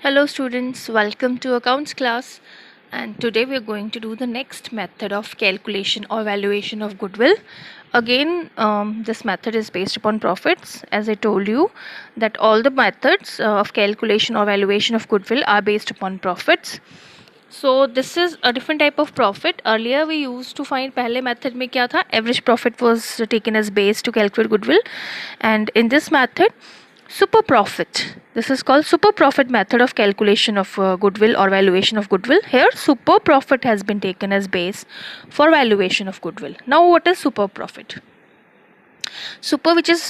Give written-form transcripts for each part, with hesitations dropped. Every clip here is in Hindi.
Hello students, welcome to accounts class, and today we are going to do the next method of calculation or valuation of goodwill. Again, this method is based upon profits. As I told you that all the methods of calculation or valuation of goodwill are based upon profits. So this is a different type of profit. Earlier we used to find पहले method में क्या था, average profit was taken as base to calculate goodwill, and in this method super profit, this is called super profit method of calculation of goodwill or valuation of goodwill. Here super profit has been taken as base for valuation of goodwill. Now what is super profit? Super, which is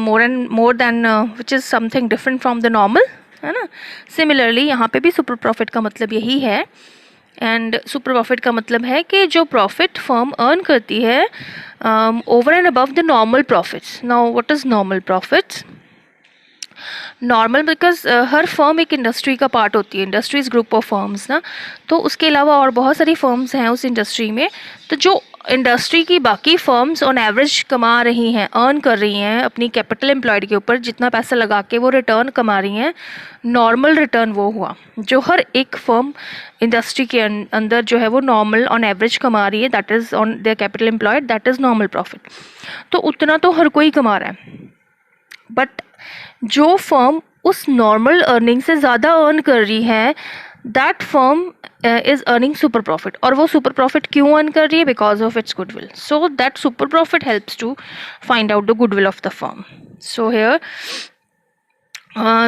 more than which is something different from the normal, है ना. सिमिलरली यहाँ पे भी सुपर प्रॉफिट का मतलब यही है, एंड सुपर प्रॉफिट का मतलब है कि जो प्रॉफिट फर्म अर्न करती है over and above the normal profits. Now what is normal profits? Normal because her firm एक इंडस्ट्री का पार्ट होती है, इंडस्ट्रीज ग्रुप ऑफ फर्म्स ना. तो उसके अलावा और बहुत सारी फर्म्स हैं उस इंडस्ट्री में. तो जो इंडस्ट्री की बाकी फर्म्स ऑन एवरेज कमा रही हैं, अर्न कर रही हैं अपनी कैपिटल एम्प्लॉयड के ऊपर, जितना पैसा लगा के वो रिटर्न कमा रही हैं, नॉर्मल रिटर्न वो हुआ जो हर एक फर्म इंडस्ट्री के अंदर जो है वो नॉर्मल ऑन एवरेज कमा रही है, that is on their capital employed, that is normal profit. तो उतना तो हर कोई कमा रहा है, बट जो फर्म उस नॉर्मल अर्निंग से ज़्यादा अर्न कर रही है, that firm is earning super profit. और वो सुपर प्रॉफिट क्यों अर्न कर रही है? Because of its goodwill. So that super profit helps to find out the goodwill of the firm. So here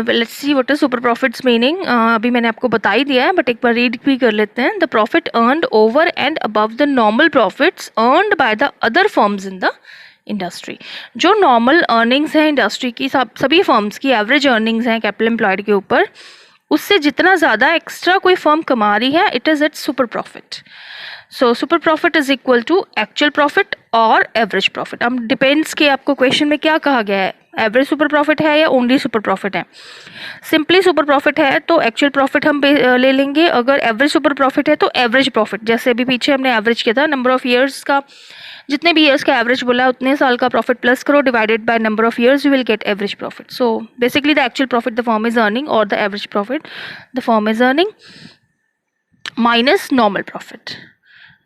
let's see what is super profits meaning. अभी मैंने आपको बता ही दिया है, बट एक बार रीड भी कर लेते हैं. The profit earned over and above the normal profits earned by the other firms in the industry. जो नॉर्मल अर्निंग्स हैं इंडस्ट्री की, सभी फर्म्स की एवरेज अर्निंग्स हैं कैपिटल एम्प्लॉयड के ऊपर, उससे जितना ज़्यादा एक्स्ट्रा कोई फर्म कमा रही है, it is its super profit. So super profit is equal to actual profit और एवरेज प्रॉफिट. अब डिपेंड्स कि आपको क्वेश्चन में क्या कहा गया है, एवरेज सुपर प्रॉफिट है या ओनली सुपर प्रॉफिट है. सिंपली सुपर प्रॉफिट है तो एक्चुअल प्रॉफिट हम ले लेंगे. अगर एवरेज सुपर प्रॉफिट है तो एवरेज प्रॉफिट, जैसे अभी पीछे हमने एवरेज किया था, नंबर ऑफ ईयर्स का, जितने भी ईयर्स का एवरेज बोला है उतने साल का प्रॉफिट प्लस करो, divided by number of years, you will get average profit. So basically the actual profit the firm is earning और the average profit the firm is earning minus normal profit,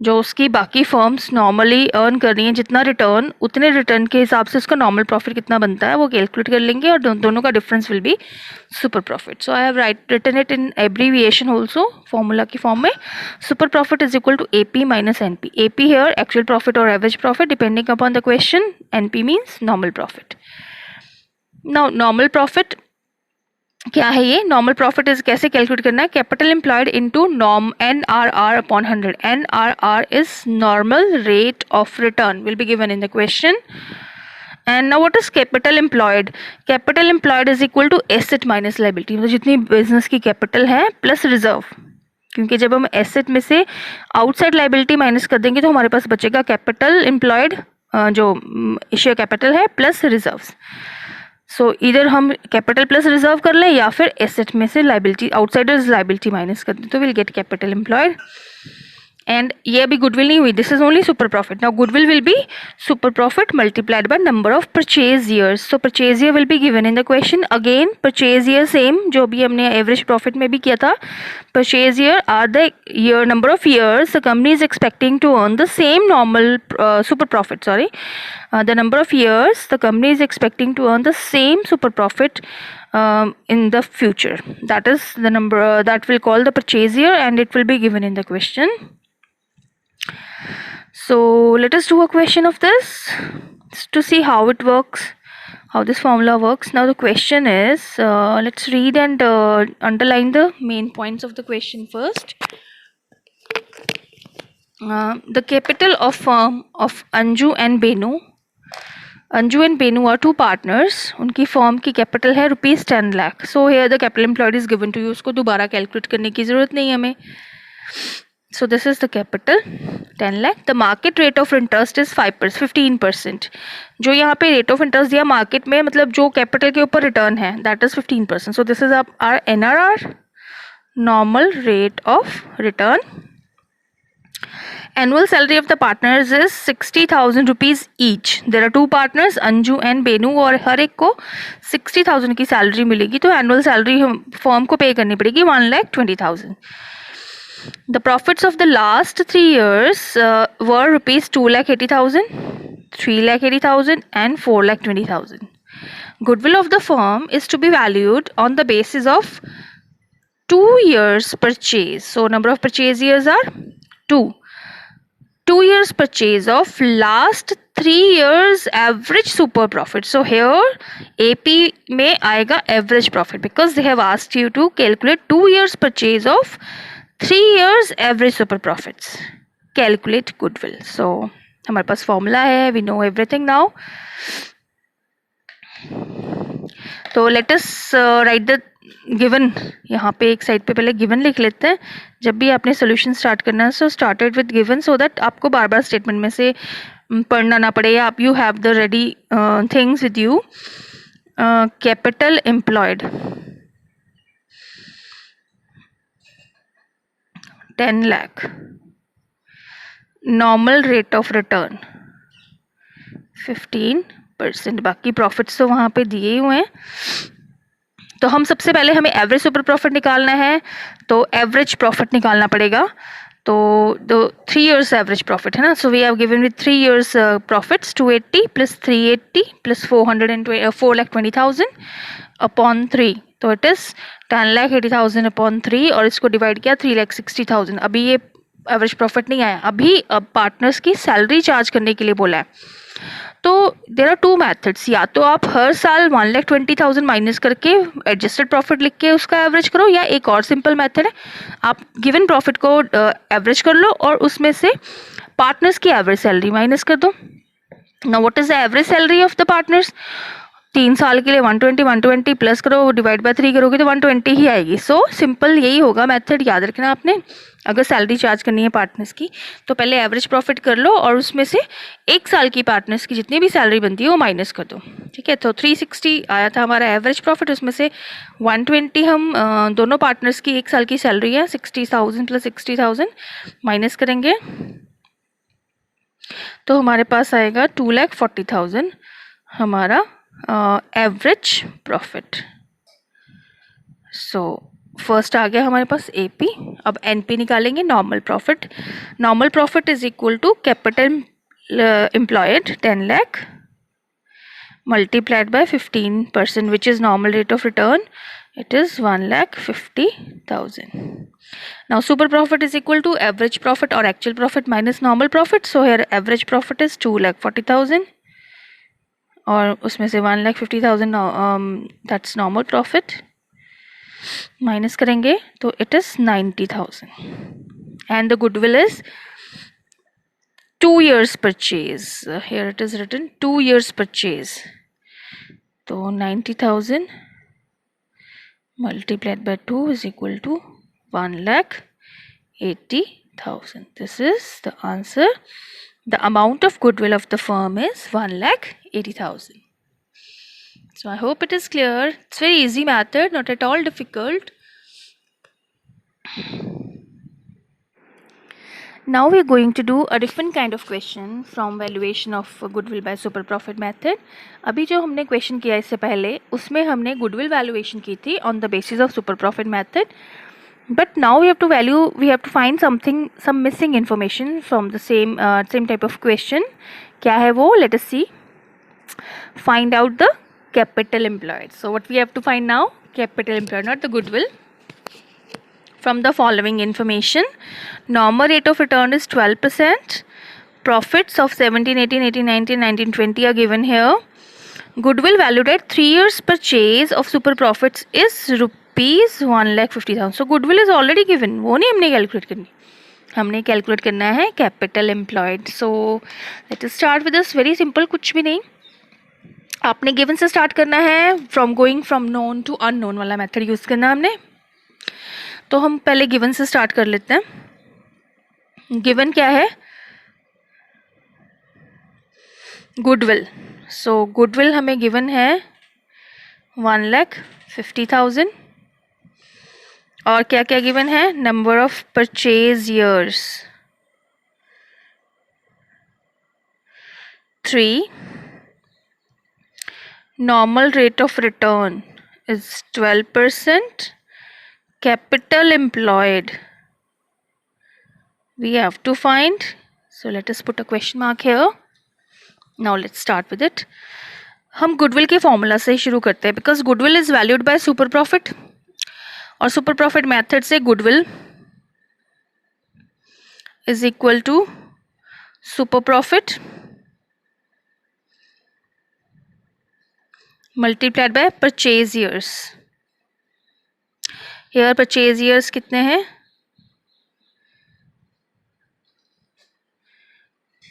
जो उसकी बाकी फर्म्स नॉर्मली अर्न कर रही हैं, जितना रिटर्न, उतने रिटर्न के हिसाब से उसका नॉर्मल प्रॉफिट कितना बनता है वो कैलकुलेट कर लेंगे, और दोनों का difference will be super profit. So I have written it in abbreviation also formula की फॉर्म में. Super profit is equal to AP minus NP. AP here actual profit और average profit depending upon the question. NP means normal profit. Now normal profit क्या है? ये नॉर्मल प्रॉफिट इज कैसे कैलकुलेट करना है? Capital employed into NRR upon 100. NRR is normal rate of return, will be given in the question. And now what is capital employed? Capital employed is equal to asset minus liability, मतलब जितनी बिजनेस की कैपिटल है प्लस रिजर्व. क्योंकि जब हम एसेट में से आउटसाइड लायबिलिटी माइनस कर देंगे तो हमारे पास बचेगा कैपिटल एम्प्लॉयड, जो शेयर कैपिटल है, प्लस रिजर्व्स. सो इधर हम कैपिटल प्लस रिजर्व कर लें या फिर एसेट में से लाइबिलिटी, आउटसाइडर्स लाइबिलिटी माइनस कर दें, तो will get capital employed. And ये अभी गुडविल नहीं हुई, this is only super profit. Now goodwill will be super profit multiplied by number of purchase years. So purchase year will be given in the question. Again purchase year same जो भी हमने एवरेज प्रॉफिट में भी किया था. Purchase year are the year number of years the company is expecting to earn the same normal super profit, sorry, the number of years the company is expecting to earn the same super profit in the future. That is the number that will call the purchase year, and it will be given in the question. So let us do a question of this to see how it works, how this formula works. Now the question is, let's read and underline the main points of the question first. The capital of firm of Anju and Benu. Anju and Benu are two partners. उनकी फर्म की कैपिटल है ₹10 lakh. So here the capital employed is given to you. उसको दोबारा कैलकुलेट करने की ज़रूरत नहीं है हमें. So this is the capital 10 lakh. The market rate of interest is 15%. जो यहाँ पे रेट ऑफ इंटरेस्ट दिया मार्केट में, मतलब जो कैपिटल के ऊपर रिटर्न है, that is 15%. So this is our NRR, normal rate of return. Annual salary of the partners is 60,000 rupees each. There are two partners, Anju and Benu, और हर एक को 60,000 की सैलरी मिलेगी, तो एनुअल सैलरी फर्म को पे करनी पड़ेगी 1,20,000. The profits of the last 3 years were rupees 2,80,000, 3,80,000 and 4,20,000. Goodwill of the firm is to be valued on the basis of 2 years purchase. So number of purchase years are 2. 2 years purchase of last 3 years average super profit. So here AP में आएगा average profit because they have asked you to calculate 2 years purchase of 3 years average super profits. Calculate goodwill. So हमारे पास formula है, we know everything now. तो let us write the given. यहाँ पे एक साइड पे पहले गिवन लिख लेते हैं. जब भी आपने सोल्यूशन स्टार्ट करना है so started with given so that आपको बार बार स्टेटमेंट में से पढ़ना ना पड़े, या आप you have the ready things with you. Capital employed 10 lakh. Normal rate of return 15%. बाकी प्रॉफिट्स तो वहाँ पे दिए हुए हैं. तो हम सबसे पहले हमें एवरेज सुपर प्रॉफिट निकालना है, तो एवरेज प्रॉफिट निकालना पड़ेगा. तो 3 years एवरेज प्रॉफिट है ना. So we have given with 3 years profits 280 plus 380 plus 4,20,000 upon 3. तो इट इज़ 10,80,000 अपॉन 3 और इसको डिवाइड किया 3,60,000. अभी ये एवरेज प्रॉफिट नहीं आया, अभी अब पार्टनर्स की सैलरी चार्ज करने के लिए बोला है. तो देर आर टू मैथड्स. या तो आप हर साल 1,20,000 माइनस करके एडजस्टेड प्रॉफिट लिख के उसका एवरेज करो, या एक और सिंपल मेथड है, आप गिवन प्रॉफिट को एवरेज कर लो और उसमें से पार्टनर्स की एवरेज सैलरी माइनस कर दो. Now what is the average salary of the partners? 3 साल के लिए 120 प्लस करो, डिवाइड बाय 3 करोगे तो 120 ही आएगी. सो सिंपल यही होगा मेथड, याद रखना आपने. अगर सैलरी चार्ज करनी है पार्टनर्स की तो पहले एवरेज प्रॉफिट कर लो और उसमें से 1 साल की पार्टनर्स की जितनी भी सैलरी बनती है वो माइनस कर दो. ठीक है. तो 360 आया था हमारा एवरेज प्रॉफिट, उसमें से 120 हम दोनों पार्टनर्स की 1 साल की सैलरी है 60,000 प्लस 60,000 माइनस करेंगे तो हमारे पास आएगा 2,40,000 हमारा एवरेज प्रॉफिट. सो फर्स्ट आ गया हमारे पास एपी. अब एनपी निकालेंगे, normal profit. Normal profit is equal to capital employed 10 lakh multiplied by 15%, which is normal rate of return. It is 1,50,000. Now super profit is equal to average profit or actual profit minus normal profit. So here average profit is 2,40,000 और उसमें से 1,50,000 that's normal profit माइनस करेंगे तो it is 90,000. and the goodwill is 2 years purchase. Here it is written 2 years purchase. तो 90,000 multiplied by 2 is equal to 1,80,000. This is the answer. The amount of goodwill of the firm is 1,80,000. So I hope it is clear. It's very easy method, not at all difficult. Now we are going to do a different kind of question from valuation of goodwill by super profit method. अभी जो हमने question किया इससे पहले उसमें हमने goodwill valuation की थी on the basis of super profit method. But now we have to find some missing information from the same type of question. क्या है वो? Let us see. Find out the capital employed. So what we have to find now? Capital employed, not the goodwill. From the following information, normal rate of return is 12%. Profits of 17, 18, 18, 19, 19, 20 are given here. Goodwill valued at 3 years purchase of super profits is rupees 1,50,000. So goodwill is already given. वो नहीं हमने कैलकुलेट करनी, हमने कैलकुलेट करना है capital employed. So let us start with this. Very simple, कुछ भी नहीं, आपने गिवन से स्टार्ट करना है. Going from known to unknown वाला मेथड यूज़ करना है हमने. तो हम पहले गिवन से स्टार्ट कर लेते हैं. गिवन क्या है? गुडविल. सो गुडविल हमें गिवन है 1,50,000 और क्या क्या गिवन है? Number of purchase years 3. Normal rate of return is 12%. Capital employed we have to find. So let us put a question mark here. Now let's start with it. हम गुडविल के फॉर्मूला से शुरू करते हैं because goodwill is valued by super profit और सुपर प्रॉफिट मेथड से goodwill is equal to super profit multiplied by purchase years. Here purchase years कितने हैं?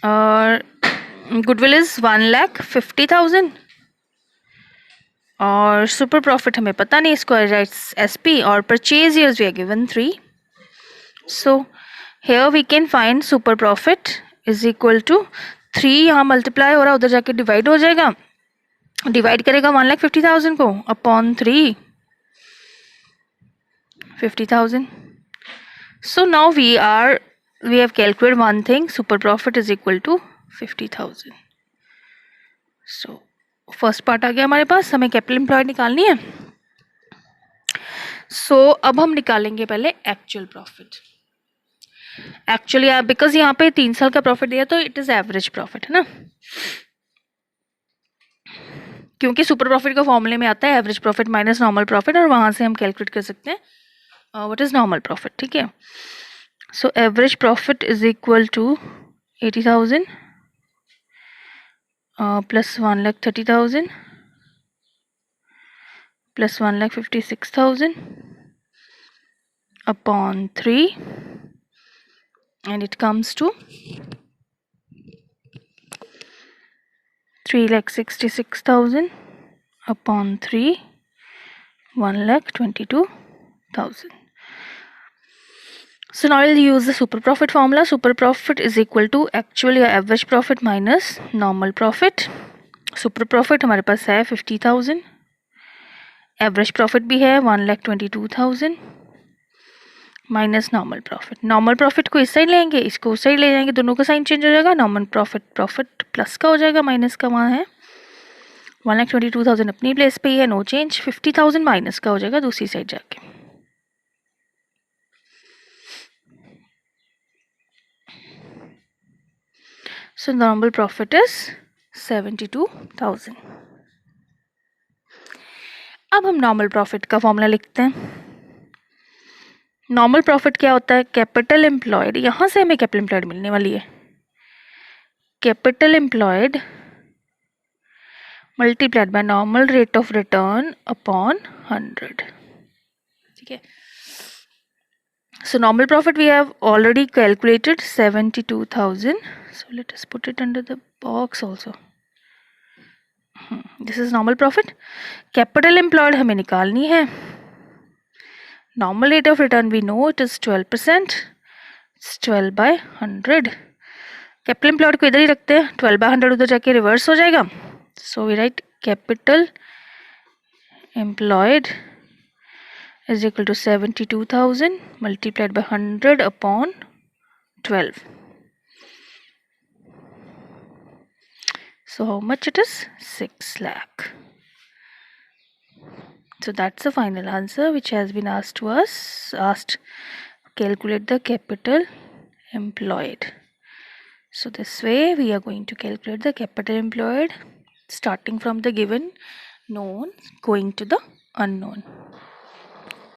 और गुडविल इज 1,50,000 और सुपर प्रॉफिट हमें पता नहीं, स्क्वायर राइट्स एसपी और purchase years we are given 3. So here we can find super profit is equal to 3. यहाँ मल्टीप्लाई हो रहा है, उधर जाके डिवाइड हो जाएगा. डिवाइड करेगा 1,50,000 को upon 3, 50,000. So now we have calculated one thing, super profit is equal to 50,000. So first part आ गया हमारे पास. हमें कैपिटल एम्प्लॉयड निकालनी है. सो अब हम निकालेंगे पहले एक्चुअल प्रॉफिट. एक्चुअली बिकॉज यहाँ पे 3 साल का प्रॉफिट दिया तो इट इज एवरेज प्रॉफिट है ना, क्योंकि सुपर प्रॉफिट का फॉर्मूले में आता है average profit minus normal profit और वहां से हम कैलकुलेट कर सकते हैं व्हाट इज नॉर्मल प्रॉफिट. ठीक है. So average profit is equal to 80,000 plus 1,30,000 plus 1,56,000 upon 3, and it comes to 3,66,000 upon 3, 1,22,000. So now we'll use the super profit formula. Super profit is equal to actual या average profit minus normal profit. Super profit हमारे पास है 50,000, एवरेज प्रॉफिट भी है 1,22,000 minus normal profit. Normal profit को इस साइड लेंगे, इसको उस साइड ले जाएंगे, दोनों का साइन चेंज हो जाएगा. नॉर्मल प्रॉफिट प्लस का हो जाएगा, माइनस का वहाँ है. 1,22,000 अपनी प्लेस पे ही है, नो चेंज. 50,000 माइनस का हो जाएगा दूसरी साइड जाके. सो नॉर्मल प्रॉफिट इज 72,000. अब हम नॉर्मल प्रॉफिट का फॉर्मूला लिखते हैं. नॉर्मल प्रॉफिट क्या होता है? कैपिटल एम्प्लॉयड, यहाँ से हमें कैपिटल एम्प्लॉयड मिलने वाली है. Capital employed multiplied by normal rate of return upon 100. ठीक है. So normal profit we have already calculated 72,000. So let us put it under the box also. This is normal profit. Capital employed हमें निकालनी है. Normal rate of return we know it is 12%. It's 12/100. Capital employed को इधर ही रखते हैं, 12/100 उधर जाके रिवर्स हो जाएगा. So we write capital employed is equal to 72,000 multiplied by 100 upon 12. So how much it is? 6 lakh. So that's the final answer which has been asked to us. Calculate the capital employed. So this way we are going to calculate the capital employed starting from the given known going to the unknown.